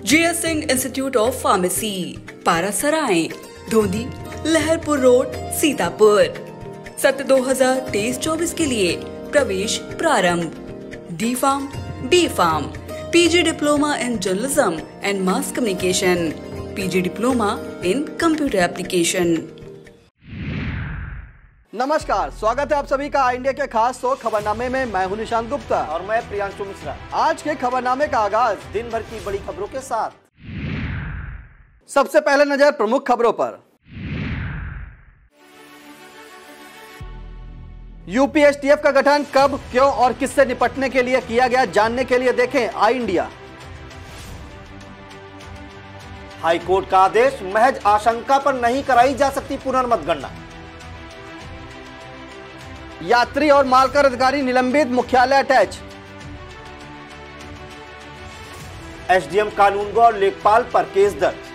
GS Singh institute of pharmacy, Parasarai, Dhondi, Laharpur road, Sitapur. सत्र 2023-24 के लिए प्रवेश प्रारंभ। D pharm, B pharm, PG diploma in journalism and mass communication, PG diploma in computer application. नमस्कार, स्वागत है आप सभी का इंडिया के खास शो खबरनामे में। मैं हूं निशांत गुप्ता और मैं प्रियांशु मिश्रा। आज के खबरनामे का आगाज दिन भर की बड़ी खबरों के साथ। सबसे पहले नजर प्रमुख खबरों पर। यूपीएसटीएफ का गठन कब, क्यों और किससे निपटने के लिए किया गया, जानने के लिए देखें आई इंडिया। हाईकोर्ट का आदेश, महज आशंका पर नहीं कराई जा सकती पुनर्मतगणना। यात्री और मालकर अधिकारी निलंबित, मुख्यालय अटैच। एसडीएम कानूनगो और लेखपाल पर केस दर्ज।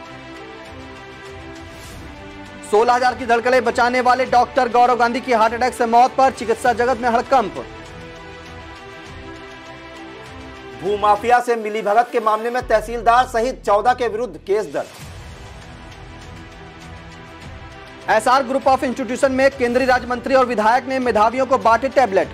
16,000 की धड़कनें बचाने वाले डॉक्टर गौरव गांधी की हार्ट अटैक से मौत पर चिकित्सा जगत में हड़कंप। भूमाफिया से मिलीभगत के मामले में तहसीलदार सहित 14 के विरुद्ध केस दर्ज। एसआर ग्रुप ऑफ इंस्टीट्यूशन में केंद्रीय राज्य मंत्री और विधायक ने मेधावियों को बांटे टैबलेट।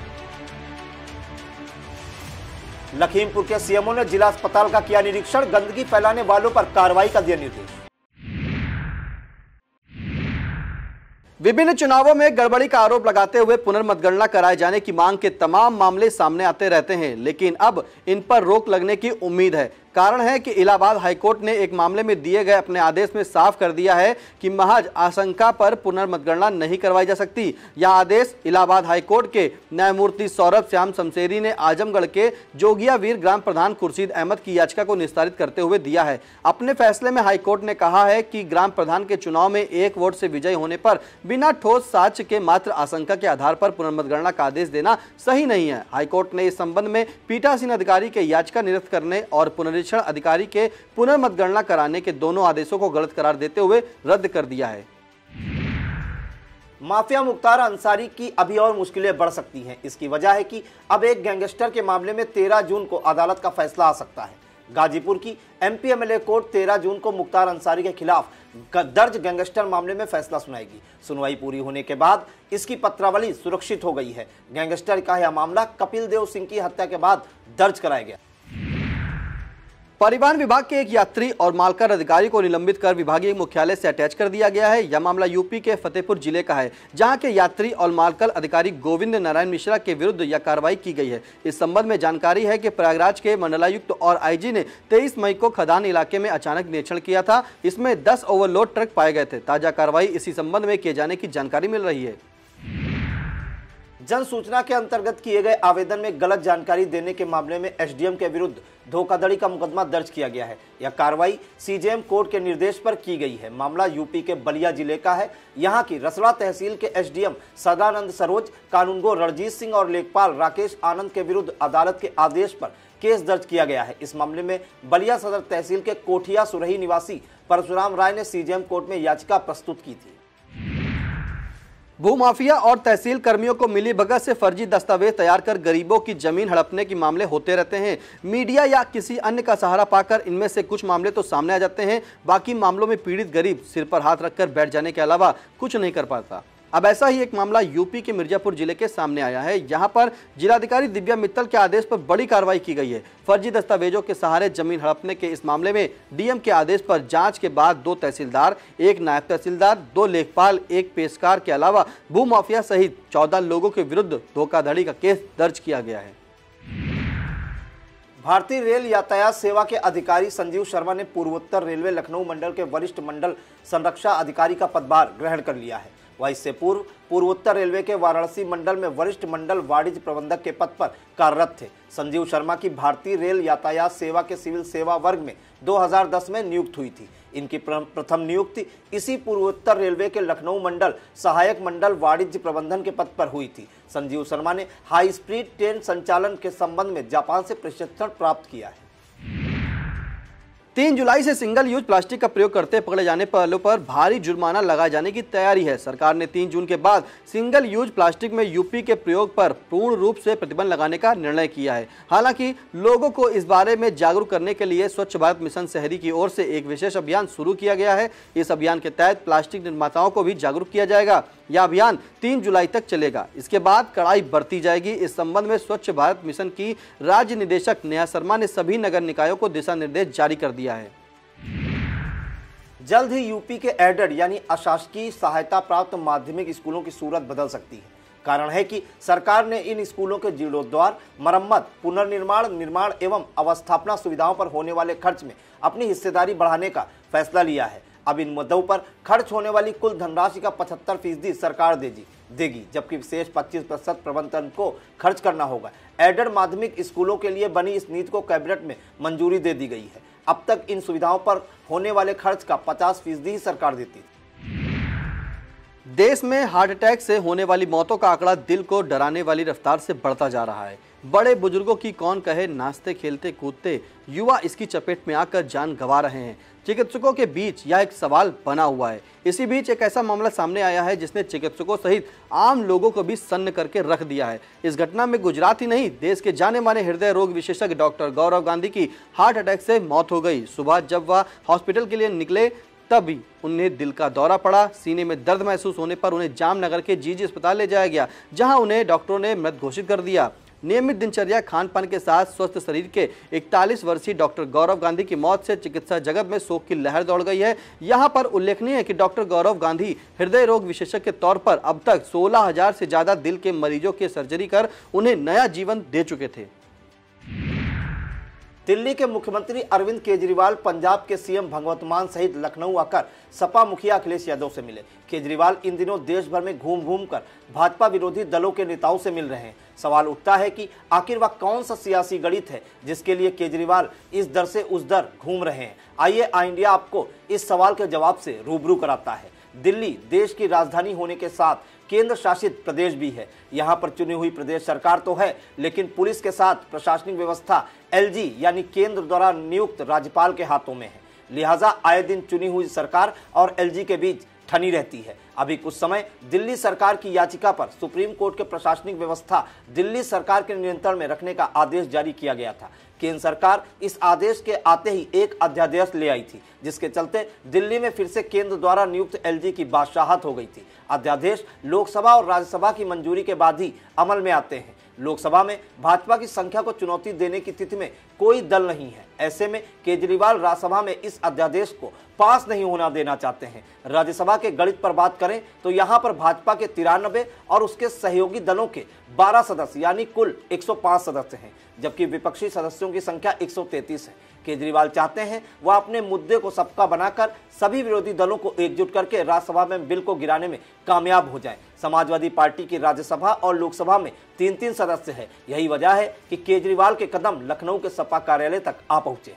लखीमपुर के सीएमओ ने जिला अस्पताल का किया निरीक्षण, गंदगी फैलाने वालों पर कार्रवाई का दिया निर्देश। विभिन्न चुनावों में गड़बड़ी का आरोप लगाते हुए पुनर्मतगणना कराए जाने की मांग के तमाम मामले सामने आते रहते हैं, लेकिन अब इन पर रोक लगने की उम्मीद है। कारण है कि इलाहाबाद हाईकोर्ट ने एक मामले में दिए गए अपने आदेश में साफ कर दिया है कि महज आशंका पर पुनर्मतगणना नहीं करवाई जा सकती। यह आदेश इलाहाबाद हाईकोर्ट के न्यायमूर्ति सौरभ श्याम शमशेरी ने आजमगढ़ के जोगिया वीर ग्राम प्रधान खुर्शीद अहमद की याचिका को निस्तारित करते हुए दिया है। अपने फैसले में हाईकोर्ट ने कहा है कि ग्राम प्रधान के चुनाव में 1 वोट से विजयी होने पर बिना ठोस साक्ष्य के मात्र आशंका के आधार पर पुनर्मतगणना का आदेश देना सही नहीं है। हाईकोर्ट ने इस संबंध में पीठासीन अधिकारी के याचिका निरस्त करने और पुनरीक्षण अधिकारी के पुनर्मतगणना कराने के दोनों आदेशों को गलत करार देते हुए रद्द कर दिया है। माफिया मुख्तार अंसारी की अभी और मुश्किलें बढ़ सकती हैं। इसकी वजह है कि अब एक गैंगस्टर के मामले में 13 जून को अदालत का फैसला आ सकता है। गाजीपुर की एमपी एमएलए कोर्ट 13 जून को मुख्तार अंसारी के खिलाफ दर्ज गैंगस्टर मामले में फैसला सुनाएगी। सुनवाई पूरी होने के बाद इसकी पत्रावली सुरक्षित हो गई है। गैंगस्टर का यह मामला कपिल देव सिंह की हत्या के बाद दर्ज कराया गया। परिवहन विभाग के एक यात्री और मालकर अधिकारी को निलंबित कर विभागीय मुख्यालय से अटैच कर दिया गया है। यह मामला यूपी के फतेहपुर जिले का है, जहां के यात्री और मालकर अधिकारी गोविंद नारायण मिश्रा के विरुद्ध यह कार्रवाई की गई है। इस संबंध में जानकारी है कि प्रयागराज के मंडलायुक्त और आईजी ने 23 मई को खदान इलाके में अचानक निरीक्षण किया था। इसमें 10 ओवरलोड ट्रक पाए गए थे। ताजा कार्रवाई इसी संबंध में किए जाने की जानकारी मिल रही है। जन सूचना के अंतर्गत किए गए आवेदन में गलत जानकारी देने के मामले में एसडीएम के विरुद्ध धोखाधड़ी का मुकदमा दर्ज किया गया है। यह कार्रवाई सीजेएम कोर्ट के निर्देश पर की गई है। मामला यूपी के बलिया जिले का है। यहां की रसड़ा तहसील के एसडीएम सदानंद सरोज, कानूनगो रणजीत सिंह और लेखपाल राकेश आनंद के विरुद्ध अदालत के आदेश पर केस दर्ज किया गया है। इस मामले में बलिया सदर तहसील के कोठिया सुरही निवासी परशुराम राय ने सीजेएम कोर्ट में याचिका प्रस्तुत की थी। भूमाफिया और तहसील कर्मियों को मिली भगत से फर्जी दस्तावेज तैयार कर गरीबों की जमीन हड़पने के मामले होते रहते हैं। मीडिया या किसी अन्य का सहारा पाकर इनमें से कुछ मामले तो सामने आ जाते हैं। बाकी मामलों में पीड़ित गरीब सिर पर हाथ रखकर बैठ जाने के अलावा कुछ नहीं कर पाता। अब ऐसा ही एक मामला यूपी के मिर्जापुर जिले के सामने आया है। यहां पर जिलाधिकारी दिव्या मित्तल के आदेश पर बड़ी कार्रवाई की गई है। फर्जी दस्तावेजों के सहारे जमीन हड़पने के इस मामले में डीएम के आदेश पर जांच के बाद 2 तहसीलदार, 1 नायब तहसीलदार, 2 लेखपाल, 1 पेशकार के अलावा भूमाफिया सहित 14 लोगों के विरुद्ध धोखाधड़ी का केस दर्ज किया गया है। भारतीय रेल यातायात सेवा के अधिकारी संजीव शर्मा ने पूर्वोत्तर रेलवे लखनऊ मंडल के वरिष्ठ मंडल संरक्षा अधिकारी का पदभार ग्रहण कर लिया है। वह इससे पूर्व पूर्वोत्तर रेलवे के वाराणसी मंडल में वरिष्ठ मंडल वाणिज्य प्रबंधक के पद पर कार्यरत थे। संजीव शर्मा की भारतीय रेल यातायात सेवा के सिविल सेवा वर्ग में 2010 में नियुक्त हुई थी। इनकी प्रथम नियुक्ति इसी पूर्वोत्तर रेलवे के लखनऊ मंडल सहायक मंडल वाणिज्य प्रबंधन के पद पर हुई थी। संजीव शर्मा ने हाई स्पीड ट्रेन संचालन के संबंध में जापान से प्रशिक्षण प्राप्त किया है। 3 जुलाई से सिंगल यूज प्लास्टिक का प्रयोग करते पकड़े जाने वालों पर भारी जुर्माना लगाए जाने की तैयारी है। सरकार ने 3 जून के बाद सिंगल यूज प्लास्टिक में यूपी के प्रयोग पर पूर्ण रूप से प्रतिबंध लगाने का निर्णय किया है। हालांकि लोगों को इस बारे में जागरूक करने के लिए स्वच्छ भारत मिशन शहरी की ओर से एक विशेष अभियान शुरू किया गया है। इस अभियान के तहत प्लास्टिक निर्माताओं को भी जागरूक किया जाएगा। यह अभियान 3 जुलाई तक चलेगा। इसके बाद कड़ाई बरती जाएगी। इस संबंध में स्वच्छ भारत मिशन की राज्य निदेशक नेहा शर्मा ने सभी नगर निकायों को दिशा निर्देश जारी कर दिया है। जल्द ही यूपी के एडेड यानी अशासकीय सहायता प्राप्त माध्यमिक स्कूलों की सूरत बदल सकती है। कारण है कि सरकार ने इन स्कूलों के जीर्णोद्धार, मरम्मत, पुनर्निर्माण, निर्माण एवं अवस्थापना सुविधाओं पर होने वाले खर्च में अपनी हिस्सेदारी बढ़ाने का फैसला लिया है। अब इन मुद्दों पर खर्च होने वाली कुल धनराशि का 75% सरकार देगी, जबकि शेष 25% प्रबंधन को खर्च करना होगा। एडेड माध्यमिक स्कूलों के लिए बनी इस नीति को कैबिनेट में मंजूरी दे दी गई है। अब तक इन सुविधाओं पर होने वाले खर्च का 50% ही सरकार देती है। देश में हार्ट अटैक से होने वाली मौतों का आंकड़ा दिल को डराने वाली रफ्तार से बढ़ता जा रहा है। बड़े बुजुर्गों की कौन कहे, नाचते खेलते कूदते युवा इसकी चपेट में आकर जान गंवा रहे हैं। चिकित्सकों के बीच यह एक सवाल बना हुआ है। इसी बीच एक ऐसा मामला सामने आया है जिसने चिकित्सकों सहित आम लोगों को भी सन्न करके रख दिया है। इस घटना में गुजरात ही नहीं, देश के जाने माने हृदय रोग विशेषज्ञ डॉक्टर गौरव गांधी की हार्ट अटैक से मौत हो गई। सुबह जब वह हॉस्पिटल के लिए निकले तभी उन्हें दिल का दौरा पड़ा। सीने में दर्द महसूस होने पर उन्हें जामनगर के जीजी अस्पताल ले जाया गया, जहां उन्हें डॉक्टरों ने मृत घोषित कर दिया। नियमित दिनचर्या, खान पान के साथ स्वस्थ शरीर के 41 वर्षीय डॉक्टर गौरव गांधी की मौत से चिकित्सा जगत में शोक की लहर दौड़ गई है। यहां पर उल्लेखनीय है कि डॉक्टर गौरव गांधी हृदय रोग विशेषज्ञ के तौर पर अब तक 16,000 से ज्यादा दिल के मरीजों की सर्जरी कर उन्हें नया जीवन दे चुके थे। दिल्ली के मुख्यमंत्री अरविंद केजरीवाल पंजाब के सीएम भगवंत मान सहित लखनऊ आकर सपा मुखिया अखिलेश यादव से मिले। केजरीवाल इन दिनों देश भर में घूम घूम कर भाजपा विरोधी दलों के नेताओं से मिल रहे हैं। सवाल उठता है कि आखिर वह कौन सा सियासी गणित है जिसके लिए केजरीवाल इस दर से उस दर घूम रहे हैं। आइए आई इंडिया आपको इस सवाल के जवाब से रूबरू कराता है। दिल्ली देश की राजधानी होने के साथ केंद्र शासित प्रदेश भी है। यहाँ पर चुनी हुई प्रदेश सरकार तो है, लेकिन पुलिस के साथ प्रशासनिक व्यवस्था एलजी यानी केंद्र द्वारा नियुक्त राज्यपाल के हाथों में है। लिहाजा आए दिन चुनी हुई सरकार और एलजी के बीच ठनी रहती है। अभी कुछ समय दिल्ली सरकार की याचिका पर सुप्रीम कोर्ट के प्रशासनिक व्यवस्था दिल्ली सरकार के नियंत्रण में रखने का आदेश जारी किया गया था। केंद्र सरकार इस आदेश के आते ही एक अध्यादेश ले आई थी, जिसके चलते दिल्ली में फिर से केंद्र द्वारा नियुक्त एलजी की बादशाहत हो गई थी। अध्यादेश लोकसभा और राज्यसभा की मंजूरी के बाद ही अमल में आते हैं। लोकसभा में भाजपा की संख्या को चुनौती देने की स्थिति में कोई दल नहीं है। ऐसे में केजरीवाल राज्यसभा में इस अध्यादेश को पास नहीं होना देना चाहते हैं। राज्यसभा के गणित पर बात करें तो यहां पर भाजपा के 93 और उसके सहयोगी दलों के 12 सदस्य यानी कुल 105 सदस्य हैं, जबकि विपक्षी सदस्यों की संख्या 133 है। केजरीवाल चाहते हैं वह अपने मुद्दे को सबका बनाकर सभी विरोधी दलों को एकजुट करके राज्यसभा में बिल को गिराने में कामयाब हो जाएं। समाजवादी पार्टी की राज्यसभा और लोकसभा में 3-3 सदस्य है। यही वजह है कि केजरीवाल के कदम लखनऊ के सपा कार्यालय तक आ पहुंचे।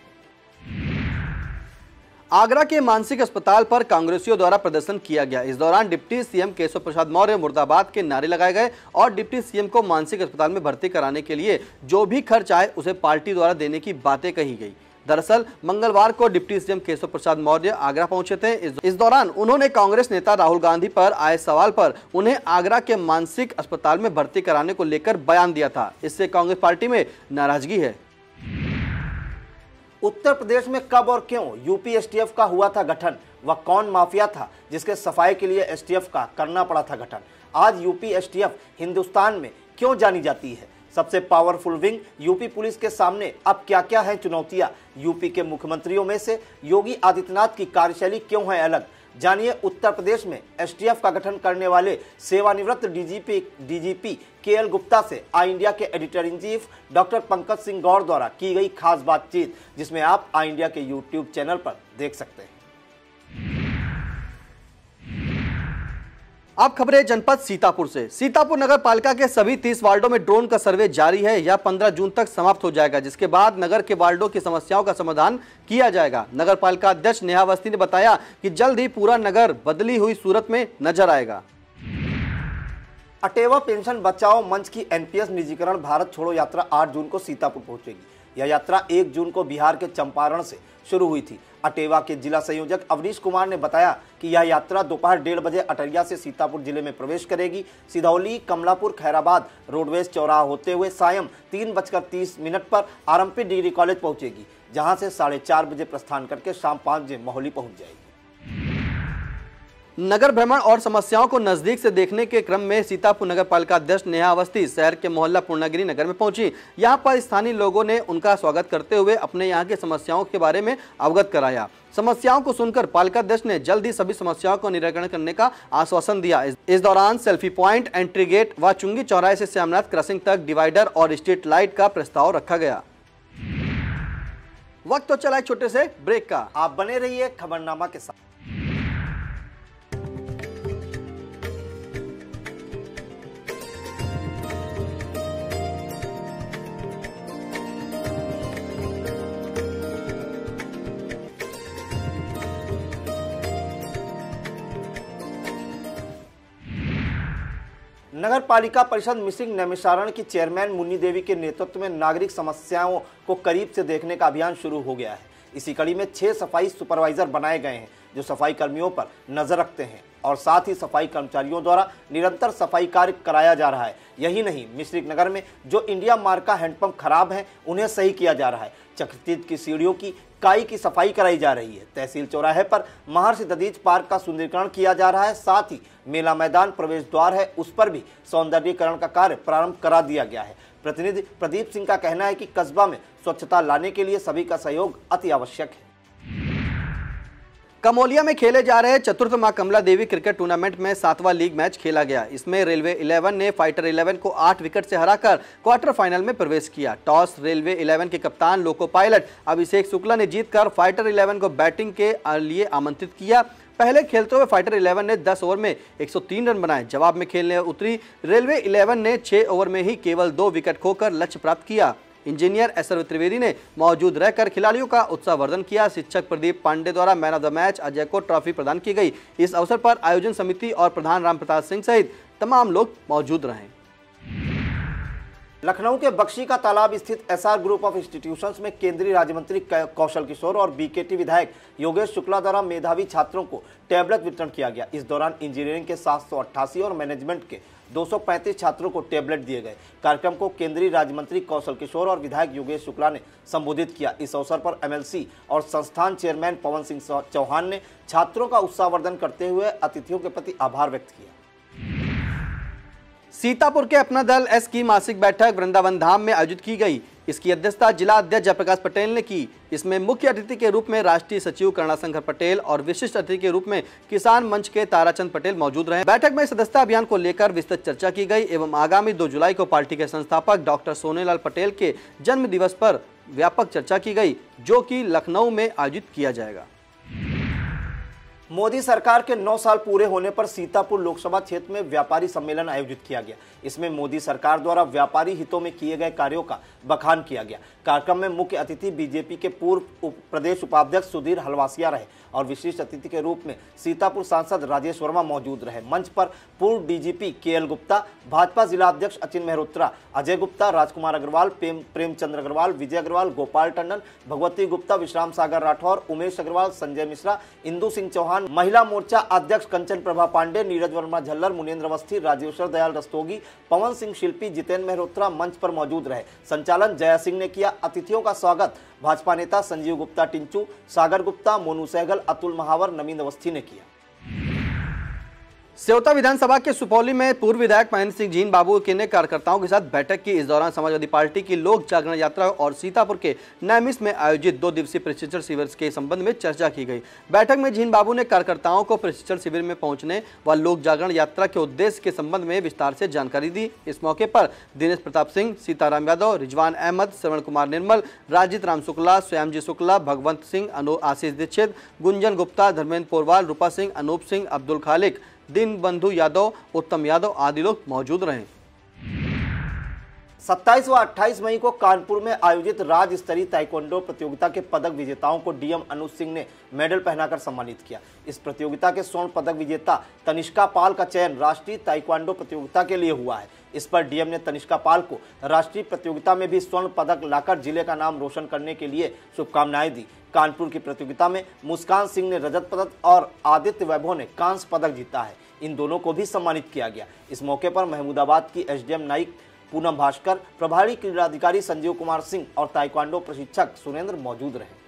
आगरा के मानसिक अस्पताल पर कांग्रेसियों द्वारा प्रदर्शन किया गया। इस दौरान डिप्टी सीएम केशव प्रसाद मौर्य मुर्दाबाद के नारे लगाए गए और डिप्टी सीएम को मानसिक अस्पताल में भर्ती कराने के लिए जो भी खर्च आए उसे पार्टी द्वारा देने की बातें कही गई। दरअसल मंगलवार को डिप्टी सीएम केशव प्रसाद मौर्य आगरा पहुंचे थे। इस दौरान उन्होंने कांग्रेस नेता राहुल गांधी पर आए सवाल पर उन्हें आगरा के मानसिक अस्पताल में भर्ती कराने को लेकर बयान दिया था। इससे कांग्रेस पार्टी में नाराजगी है। उत्तर प्रदेश में कब और क्यों यूपी एसटीएफ का हुआ था गठन? वह कौन माफिया था जिसके सफाई के लिए एसटीएफ का करना पड़ा था गठन? आज यूपी एसटीएफ हिंदुस्तान में क्यों जानी जाती है? सबसे पावरफुल विंग यूपी पुलिस के सामने अब क्या क्या है चुनौतियां? यूपी के मुख्यमंत्रियों में से योगी आदित्यनाथ की कार्यशैली क्यों है अलग? जानिए उत्तर प्रदेश में एसटीएफ का गठन करने वाले सेवानिवृत्त डीजीपी केएल गुप्ता से आई इंडिया के editor in chief doctor Pankaj Singh Gaur द्वारा की गई खास बातचीत, जिसमें आप आई इंडिया के यूट्यूब चैनल पर देख सकते हैं। अब खबरें जनपद सीतापुर से। सीतापुर नगर पालिका के सभी 30 वार्डों में ड्रोन का सर्वे जारी है। यह 15 जून तक समाप्त हो जाएगा, जिसके बाद नगर के वार्डों की समस्याओं का समाधान किया जाएगा। नगर पालिका अध्यक्ष नेहा अवस्थी ने बताया कि जल्द ही पूरा नगर बदली हुई सूरत में नजर आएगा। अटेवा पेंशन बचाओ मंच की एनपीएस निजीकरण भारत छोड़ो यात्रा 8 जून को सीतापुर पहुंचेगी। यह यात्रा 1 जून को बिहार के चंपारण से शुरू हुई थी। अटेवा के जिला संयोजक अवनीश कुमार ने बताया कि यह यात्रा दोपहर 1:30 बजे अटरिया से सीतापुर जिले में प्रवेश करेगी। सिधौली, कमलापुर, खैराबाद रोडवेज चौराहा होते हुए सायं 3:30 पर आरएमपी डिग्री कॉलेज पहुंचेगी, जहां से 4:30 बजे प्रस्थान करके शाम 5 बजे मोहाली पहुंच जाएगी। नगर भ्रमण और समस्याओं को नजदीक से देखने के क्रम में सीतापुर नगर पालिका अध्यक्ष नेहा अवस्थी शहर के मोहल्ला पूर्णागिरी नगर में पहुंची। यहां पर स्थानीय लोगों ने उनका स्वागत करते हुए अपने यहां की समस्याओं के बारे में अवगत कराया। समस्याओं को सुनकर पालिका अध्यक्ष ने जल्द ही सभी समस्याओं को निराकरण करने का आश्वासन दिया। इस दौरान सेल्फी पॉइंट, एंट्री गेट व चुंगी चौराहे से श्यामनाथ क्रॉसिंग तक डिवाइडर और स्ट्रीट लाइट का प्रस्ताव रखा गया। वक्त तो चला एक छोटे से ब्रेक का। आप बने रहिए खबरनामा के साथ। नगर पालिका परिषद मिसिंग नैमिषारण्य की चेयरमैन मुन्नी देवी के नेतृत्व में नागरिक समस्याओं को करीब से देखने का अभियान शुरू हो गया है। इसी कड़ी में 6 सफाई सुपरवाइजर बनाए गए हैं जो सफाई कर्मियों पर नजर रखते हैं और साथ ही सफाई कर्मचारियों द्वारा निरंतर सफाई कार्य कराया जा रहा है। यही नहीं, मिश्रिक नगर में जो इंडिया मार्क का हैंडपंप खराब है उन्हें सही किया जा रहा है। चक्रतीर्थ की सीढ़ियों की काई की सफाई कराई जा रही है। तहसील चौराहे पर महर्षि दधीच पार्क का सुंदरीकरण किया जा रहा है। साथ ही मेला मैदान प्रवेश द्वार है, उस पर भी सौंदर्यीकरण का कार्य प्रारंभ करा दिया गया है। प्रतिनिधि प्रदीप सिंह का कहना है कि कस्बा में स्वच्छता लाने के लिए सभी का सहयोग अति आवश्यक है। कमोलिया में खेले जा रहे चतुर्थ मां कमला देवी क्रिकेट टूर्नामेंट में 7वां लीग मैच खेला गया। इसमें रेलवे 11 ने फाइटर 11 को 8 विकेट से हराकर क्वार्टर फाइनल में प्रवेश किया। टॉस रेलवे 11 के कप्तान लोको पायलट अभिषेक शुक्ला ने जीतकर फाइटर 11 को बैटिंग के लिए आमंत्रित किया। पहले खेलते हुए फाइटर 11 ने 10 ओवर में 103 रन बनाए। जवाब में खेलने उतरी रेलवे 11 ने 6 ओवर में ही केवल 2 विकेट खोकर लक्ष्य प्राप्त किया। इंजीनियर एसआर त्रिवेदी ने मौजूद रहकर खिलाड़ियों का उत्साहवर्धन किया। शिक्षक प्रदीप पांडे द्वारा man of the match Ajay को ट्रॉफी प्रदान की गई। इस अवसर पर आयोजन समिति और प्रधान रामप्रताप सिंह सहित तमाम लोग मौजूद रहे। लखनऊ के बख्शी का तालाब स्थित एसआर ग्रुप ऑफ इंस्टीट्यूशंस में केंद्रीय राज्य मंत्री कौशल किशोर और बीकेटी विधायक योगेश शुक्ला द्वारा मेधावी छात्रों को टैबलेट वितरण किया गया। इस दौरान इंजीनियरिंग के 788 और मैनेजमेंट के 235 छात्रों को टैबलेट दिए गए। कार्यक्रम को केंद्रीय राज्य मंत्री कौशल किशोर और विधायक योगेश शुक्ला ने संबोधित किया। इस अवसर पर एमएलसी और संस्थान चेयरमैन पवन सिंह चौहान ने छात्रों का उत्साहवर्धन करते हुए अतिथियों के प्रति आभार व्यक्त किया। सीतापुर के अपना दल एस की मासिक बैठक वृंदावन धाम में आयोजित की गई। इसकी अध्यक्षता जिला अध्यक्ष जयप्रकाश पटेल ने की। इसमें मुख्य अतिथि के रूप में राष्ट्रीय सचिव करुणाशंकर पटेल और विशिष्ट अतिथि के रूप में किसान मंच के ताराचंद पटेल मौजूद रहे। बैठक में सदस्यता अभियान को लेकर विस्तृत चर्चा की गई एवं आगामी 2 जुलाई को पार्टी के संस्थापक डॉक्टर सोनेलाल पटेल के जन्म दिवस पर व्यापक चर्चा की गई, जो कि लखनऊ में आयोजित किया जाएगा। मोदी सरकार के 9 साल पूरे होने पर सीतापुर लोकसभा क्षेत्र में व्यापारी सम्मेलन आयोजित किया गया। इसमें मोदी सरकार द्वारा व्यापारी हितों में किए गए कार्यों का बखान किया गया। कार्यक्रम में मुख्य अतिथि बीजेपी के पूर्व प्रदेश उपाध्यक्ष सुधीर हलवासिया रहे और विशिष्ट अतिथि के रूप में सीतापुर सांसद राजेश वर्मा मौजूद रहे। मंच पर पूर्व डीजीपी केएल गुप्ता, भाजपा जिला अध्यक्ष अचिन मेहरोत्रा, अजय गुप्ता, राजकुमार अग्रवाल, प्रेमचंद्र अग्रवाल, विजय अग्रवाल, गोपाल टंडन, भगवती गुप्ता, विश्राम सागर राठौर, उमेश अग्रवाल, संजय मिश्रा, इंदु सिंह चौहान, महिला मोर्चा अध्यक्ष कंचन प्रभा पांडे, नीरज वर्मा झल्लर, मुनेन्द्र अवस्थी, राजेश्वर दयाल रस्तोगी, पवन सिंह शिल्पी, जितेंद्र मेहरोत्रा मंच पर मौजूद रहे। संचालन जया सिंह ने किया। अतिथियों का स्वागत भाजपा नेता संजीव गुप्ता टिंचू, सागर गुप्ता, मोनू सहगल, अतुल महावर, नवीन अवस्थी ने किया। सेवता विधानसभा के सुपौली में पूर्व विधायक महेंद्र सिंह जीन बाबू के ने कार्यकर्ताओं के साथ बैठक की। इस दौरान समाजवादी पार्टी की लोक जागरण यात्रा और सीतापुर के नैमिष में आयोजित 2 दिवसीय प्रशिक्षण शिविर के संबंध में चर्चा की गई। बैठक में जीन बाबू ने कार्यकर्ताओं को प्रशिक्षण शिविर में पहुंचने व लोक जागरण यात्रा के उद्देश्य के संबंध में विस्तार से जानकारी दी। इस मौके पर दिनेश प्रताप सिंह, सीताराम यादव, रिजवान अहमद, श्रवण कुमार निर्मल, राजित राम शुक्ला, श्यामजी शुक्ला, भगवंत सिंह, आशीष दीक्षित, गुंजन गुप्ता, धर्मेंद्र पोरवाल, रूपा सिंह, अनूप सिंह, अब्दुल खालिक, दिन बंधु यादव, उत्तम यादव आदि लोग मौजूद रहे। 27 व 28 मई को कानपुर में आयोजित राज्य स्तरीय ताइक्वांडो प्रतियोगिता के पदक विजेताओं को डीएम अनुज सिंह ने मेडल पहनाकर सम्मानित किया। इस प्रतियोगिता के स्वर्ण पदक विजेता तनिष्का पाल का चयन राष्ट्रीय ताइक्वांडो प्रतियोगिता के लिए हुआ है। इस पर डीएम ने तनिष्का पाल को राष्ट्रीय प्रतियोगिता में भी स्वर्ण पदक लाकर जिले का नाम रोशन करने के लिए शुभकामनाएं दी। कानपुर की प्रतियोगिता में मुस्कान सिंह ने रजत पदक और आदित्य वैभव ने कांस्य पदक जीता है। इन दोनों को भी सम्मानित किया गया। इस मौके पर महमूदाबाद की एसडीएम नाइक पूनम भास्कर, प्रभारी क्रीड़ाधिकारी संजीव कुमार सिंह और ताइक्वांडो प्रशिक्षक सुरेंद्र मौजूद रहे।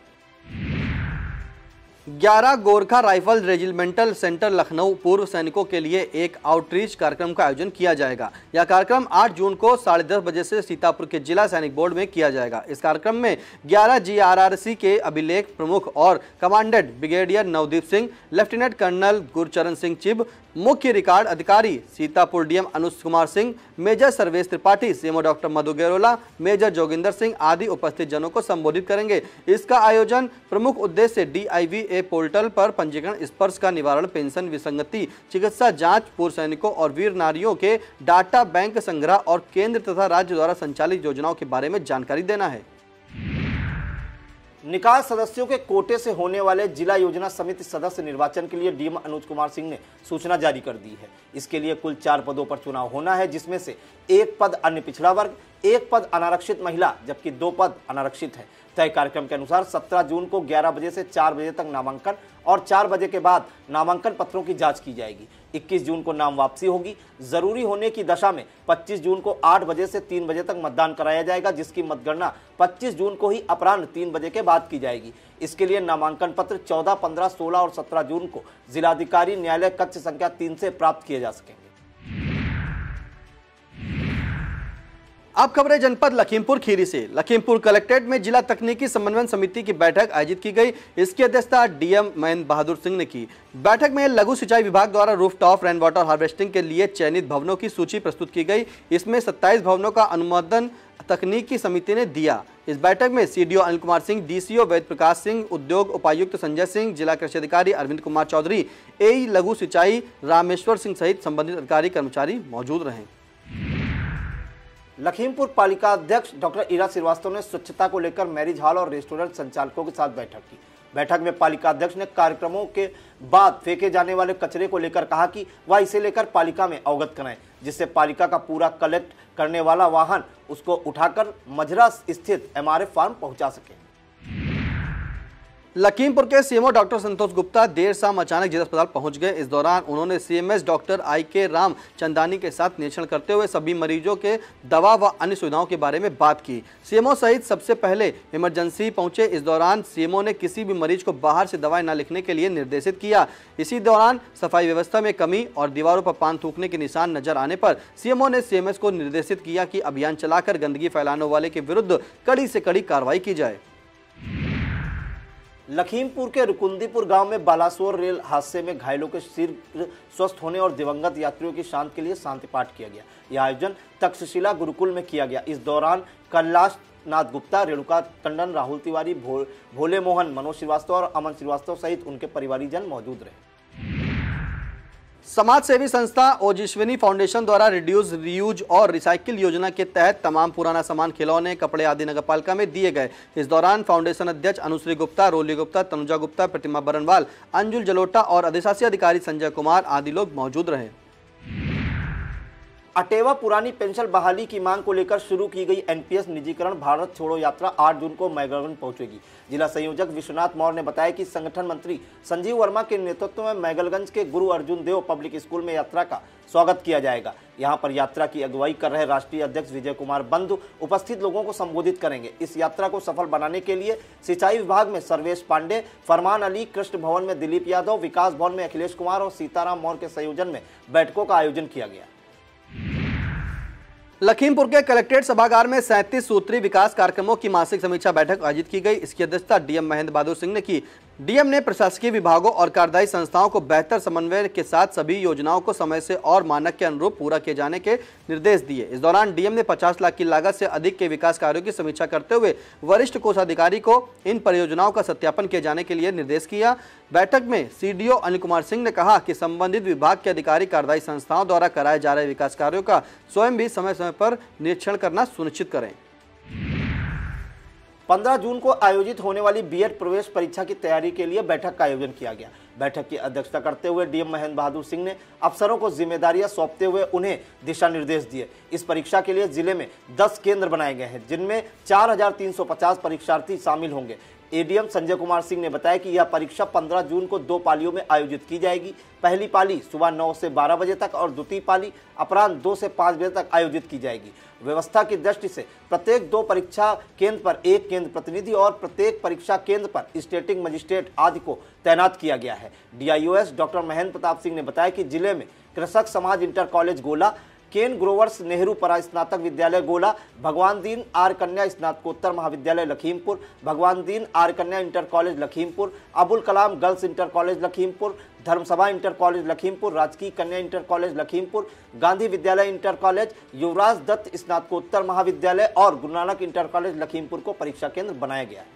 11 Gorkha rifle regimental centre Lucknow पूर्व सैनिकों के लिए एक आउटरीच कार्यक्रम का आयोजन किया जाएगा। यह कार्यक्रम 8 जून को 10:30 बजे से सीतापुर के जिला सैनिक बोर्ड में किया जाएगा। इस कार्यक्रम में 11 GRRC के अभिलेख प्रमुख और commandant brigadier Navdeep Singh, lieutenant colonel Gurcharan Singh Chib, मुख्य रिकॉर्ड अधिकारी Sitapur DM Anuj Kumar Singh, major Sarvesh Tripathi, CMO doctor Madhu Gairola, major Joginder Singh आदि उपस्थित जनों को संबोधित करेंगे। इसका आयोजन प्रमुख उद्देश्य DIVA पोर्टल पर पंजीकरण, स्पर्श का निवारण, पेंशन विसंगति, चिकित्सा जांच, पूर्व सैनिकों और वीर नारियों के डाटा बैंक संग्रह और केंद्र तथा राज्य द्वारा संचालित योजनाओं के बारे में जानकारी देना है। निकाय सदस्यों के कोटे से होने वाले जिला योजना समिति सदस्य निर्वाचन के लिए डीएम अनुज कुमार सिंह ने सूचना जारी कर दी है। इसके लिए कुल 4 पदों पर चुनाव होना है, जिसमें से 1 पद अन्य पिछड़ा वर्ग, 1 पद अनारक्षित महिला जबकि 2 पद अनारक्षित है। तय कार्यक्रम के अनुसार 17 जून को 11 बजे से 4 बजे तक नामांकन और 4 बजे के बाद नामांकन पत्रों की जांच की जाएगी। 21 जून को नाम वापसी होगी। जरूरी होने की दशा में 25 जून को 8 बजे से 3 बजे तक मतदान कराया जाएगा, जिसकी मतगणना 25 जून को ही अपराह्न 3 बजे के बाद की जाएगी। इसके लिए नामांकन पत्र 14, 15, 16 और 17 जून को जिलाधिकारी न्यायालय कक्ष संख्या 3 से प्राप्त किए जा सकेंगे। अब खबरें जनपद लखीमपुर खीरी से। लखीमपुर कलेक्ट्रेट में जिला तकनीकी समन्वय समिति की बैठक आयोजित की गई। इसकी अध्यक्षता डीएम महेंद्र बहादुर सिंह ने की। बैठक में लघु सिंचाई विभाग द्वारा रूफटॉप रेन वाटर हार्वेस्टिंग के लिए चयनित भवनों की सूची प्रस्तुत की गई। इसमें 27 भवनों का अनुमोदन तकनीकी समिति ने दिया। इस बैठक में सीडीओ अनिल कुमार सिंह, डीसीओ वेद प्रकाश सिंह, उद्योग उपायुक्त संजय सिंह, जिला कृषि अधिकारी अरविंद कुमार चौधरी, एई लघु सिंचाई रामेश्वर सिंह सहित संबंधित अधिकारी कर्मचारी मौजूद रहे। लखीमपुर पालिका अध्यक्ष डॉक्टर ईरा श्रीवास्तव ने स्वच्छता को लेकर मैरिज हॉल और रेस्टोरेंट संचालकों के साथ बैठक की। बैठक में पालिका अध्यक्ष ने कार्यक्रमों के बाद फेंके जाने वाले कचरे को लेकर कहा कि वह इसे लेकर पालिका में अवगत कराएं, जिससे पालिका का पूरा कलेक्ट करने वाला वाहन उसको उठाकर मझरा स्थित MRF फार्म पहुंचा सके। लखीमपुर के सीएमओ डॉक्टर संतोष गुप्ता देर शाम अचानक जिला अस्पताल पहुंच गए। इस दौरान उन्होंने CMS doctor IK Ram Chandani के साथ निरीक्षण करते हुए सभी मरीजों के दवा व अन्य सुविधाओं के बारे में बात की। सीएमओ सहित सबसे पहले इमरजेंसी पहुंचे। इस दौरान सीएमओ ने किसी भी मरीज को बाहर से दवाएं न लिखने के लिए निर्देशित किया। इसी दौरान सफाई व्यवस्था में कमी और दीवारों पर पान थूकने के निशान नजर आने पर सीएमओ ने सीएमएस को निर्देशित किया कि अभियान चलाकर गंदगी फैलाने वाले के विरुद्ध कड़ी से कड़ी कार्रवाई की जाए। लखीमपुर के रुकुंदीपुर गांव में बालासोर रेल हादसे में घायलों के शीघ्र स्वस्थ होने और दिवंगत यात्रियों की शांति के लिए शांति पाठ किया गया। यह आयोजन तक्षशिला गुरुकुल में किया गया। इस दौरान कैलाश नाथ गुप्ता, रेणुका टंडन, राहुल तिवारी, भोले मोहन, मनोज श्रीवास्तव और अमन श्रीवास्तव सहित उनके परिवारीजन मौजूद रहे। समाज सेवी संस्था ओजिश्विनी फाउंडेशन द्वारा रिड्यूस, रीयूज और रिसाइकिल योजना के तहत तमाम पुराना सामान, खिलौने, कपड़े आदि नगरपालिका में दिए गए। इस दौरान फाउंडेशन अध्यक्ष अनुश्री गुप्ता, रोली गुप्ता, तनुजा गुप्ता, प्रतिमा बरनवाल, अंजुल जलोटा और अधिशासी अधिकारी संजय कुमार आदि लोग मौजूद रहे। अटेवा पुरानी पेंशन बहाली की मांग को लेकर शुरू की गई NPS निजीकरण भारत छोड़ो यात्रा 8 जून को मैगलगंज पहुंचेगी। जिला संयोजक विश्वनाथ मौर्य ने बताया कि संगठन मंत्री संजीव वर्मा के नेतृत्व में मैगलगंज के गुरु अर्जुन देव पब्लिक स्कूल में यात्रा का स्वागत किया जाएगा। यहां पर यात्रा की अगुवाई कर रहे राष्ट्रीय अध्यक्ष विजय कुमार बंधु उपस्थित लोगों को संबोधित करेंगे। इस यात्रा को सफल बनाने के लिए सिंचाई विभाग में सर्वेश पांडे, फरमान अली, कृष्ण भवन में दिलीप यादव, विकास भवन में अखिलेश कुमार और सीताराम मौर्य के संयोजन में बैठकों का आयोजन किया गया। लखीमपुर के कलेक्ट्रेट सभागार में 37 सूत्री विकास कार्यक्रमों की मासिक समीक्षा बैठक आयोजित की गई। इसकी अध्यक्षता डीएम महेंद्र बहादुर सिंह ने की। डीएम ने प्रशासकीय विभागों और कार्यदायी संस्थाओं को बेहतर समन्वय के साथ सभी योजनाओं को समय से और मानक के अनुरूप पूरा किए जाने के निर्देश दिए। इस दौरान डीएम ने 50 लाख की लागत से अधिक के विकास कार्यों की समीक्षा करते हुए वरिष्ठ कोषाधिकारी को इन परियोजनाओं का सत्यापन किए जाने के लिए निर्देश किया। बैठक में सीडीओ अनिल कुमार सिंह ने कहा कि संबंधित विभाग के अधिकारी कार्यदायी संस्थाओं द्वारा कराए जा रहे विकास कार्यों का स्वयं भी समय समय पर निरीक्षण करना सुनिश्चित करें। 15 जून को आयोजित होने वाली बीएड प्रवेश परीक्षा की तैयारी के लिए बैठक का आयोजन किया गया। बैठक की अध्यक्षता करते हुए डीएम महेंद्र बहादुर सिंह ने अफसरों को जिम्मेदारियां सौंपते हुए उन्हें दिशा निर्देश दिए। इस परीक्षा के लिए जिले में 10 केंद्र बनाए गए हैं, जिनमें 4350 परीक्षार्थी शामिल होंगे। एडीएम संजय कुमार सिंह ने बताया कि यह परीक्षा 15 जून को 2 पालियों में आयोजित की जाएगी। पहली पाली सुबह 9 से 12 बजे तक और द्वितीय पाली अपराह्न 2 से 5 बजे तक आयोजित की जाएगी। व्यवस्था की दृष्टि से प्रत्येक 2 परीक्षा केंद्र पर 1 केंद्र प्रतिनिधि और प्रत्येक परीक्षा केंद्र पर स्टेटिंग मजिस्ट्रेट आदि को तैनात किया गया है। डीआईओएस डॉक्टर महेंद्र प्रताप सिंह ने बताया कि जिले में कृषक समाज इंटर कॉलेज गोला, केन ग्रोवर्स नेहरू परा स्नातक विद्यालय गोला, भगवान दीन आर्य कन्या स्नातकोत्तर महाविद्यालय लखीमपुर, भगवान Deen Arya Kanya inter college Lakhimpur, Abul Kalam girls inter college Lakhimpur, Dharmsabha inter college Lakhimpur, Rajkiya Kanya inter college Lakhimpur, Gandhi विद्यालय इंटर कॉलेज, युवराज दत्त स्नातकोत्तर महाविद्यालय और गुरु नानक इंटर कॉलेज लखीमपुर को परीक्षा केंद्र बनाया गया है।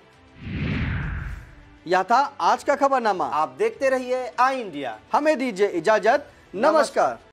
यह था आज का खबरनामा। आप देखते रहिए आई इंडिया। हमें दीजिए इजाजत। नमस्कार।